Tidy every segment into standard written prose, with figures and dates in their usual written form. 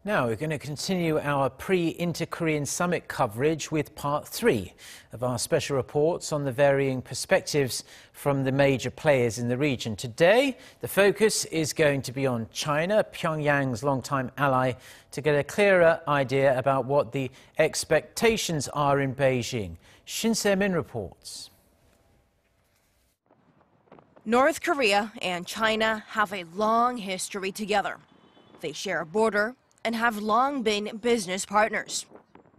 Now we're going to continue our pre-Inter-Korean summit coverage with part 3 of our special reports on the varying perspectives from the major players in the region. Today, the focus is going to be on China, Pyongyang's longtime ally, to get a clearer idea about what the expectations are in Beijing. Shin Se-min reports. North Korea and China have a long history together. They share a border and have long been business partners.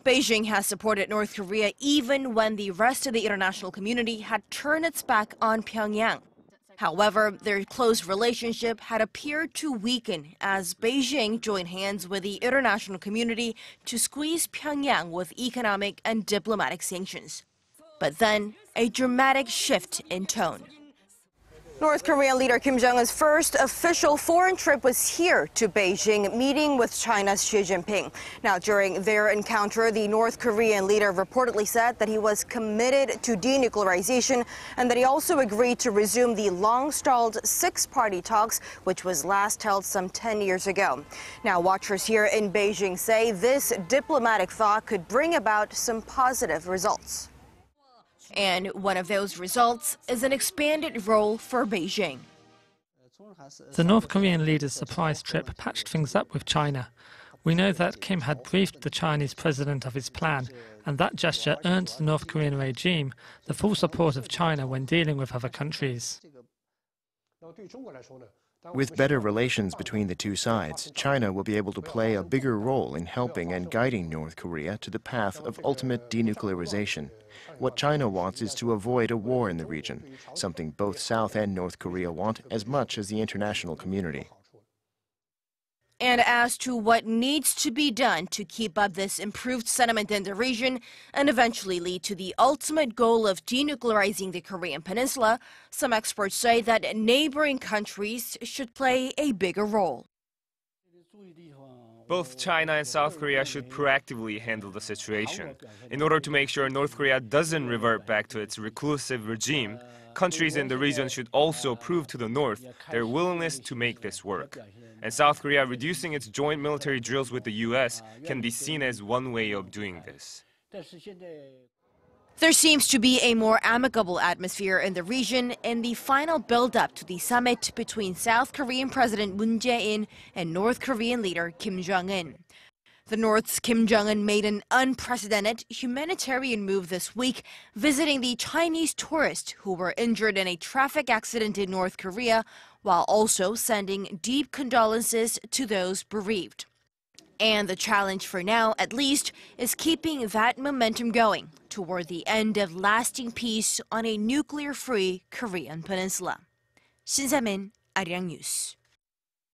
Beijing has supported North Korea even when the rest of the international community had turned its back on Pyongyang. However, their close relationship had appeared to weaken as Beijing joined hands with the international community to squeeze Pyongyang with economic and diplomatic sanctions. But then, a dramatic shift in tone. North Korean leader Kim Jong-un's first official foreign trip was here to Beijing, meeting with China's Xi Jinping. Now, during their encounter, the North Korean leader reportedly said that he was committed to denuclearization and that he also agreed to resume the long-stalled six-party talks, which was last held some 10 years ago. Now, watchers here in Beijing say this diplomatic thaw could bring about some positive results. And one of those results is an expanded role for Beijing. The North Korean leader's surprise trip patched things up with China. We know that Kim had briefed the Chinese president of his plan, and that gesture earned the North Korean regime the full support of China when dealing with other countries. With better relations between the two sides, China will be able to play a bigger role in helping and guiding North Korea to the path of ultimate denuclearization. What China wants is to avoid a war in the region, something both South and North Korea want as much as the international community. And as to what needs to be done to keep up this improved sentiment in the region and eventually lead to the ultimate goal of denuclearizing the Korean Peninsula, some experts say that neighboring countries should play a bigger role. Both China and South Korea should proactively handle the situation. In order to make sure North Korea doesn't revert back to its reclusive regime, countries in the region should also prove to the North their willingness to make this work. And South Korea reducing its joint military drills with the U.S. can be seen as one way of doing this. There seems to be a more amicable atmosphere in the region in the final build-up to the summit between South Korean President Moon Jae-in and North Korean leader Kim Jong-un. The North's Kim Jong-un made an unprecedented humanitarian move this week, visiting the Chinese tourists who were injured in a traffic accident in North Korea, while also sending deep condolences to those bereaved. And the challenge for now, at least, is keeping that momentum going toward the end of lasting peace on a nuclear-free Korean peninsula. Shin Se-min, Arirang News.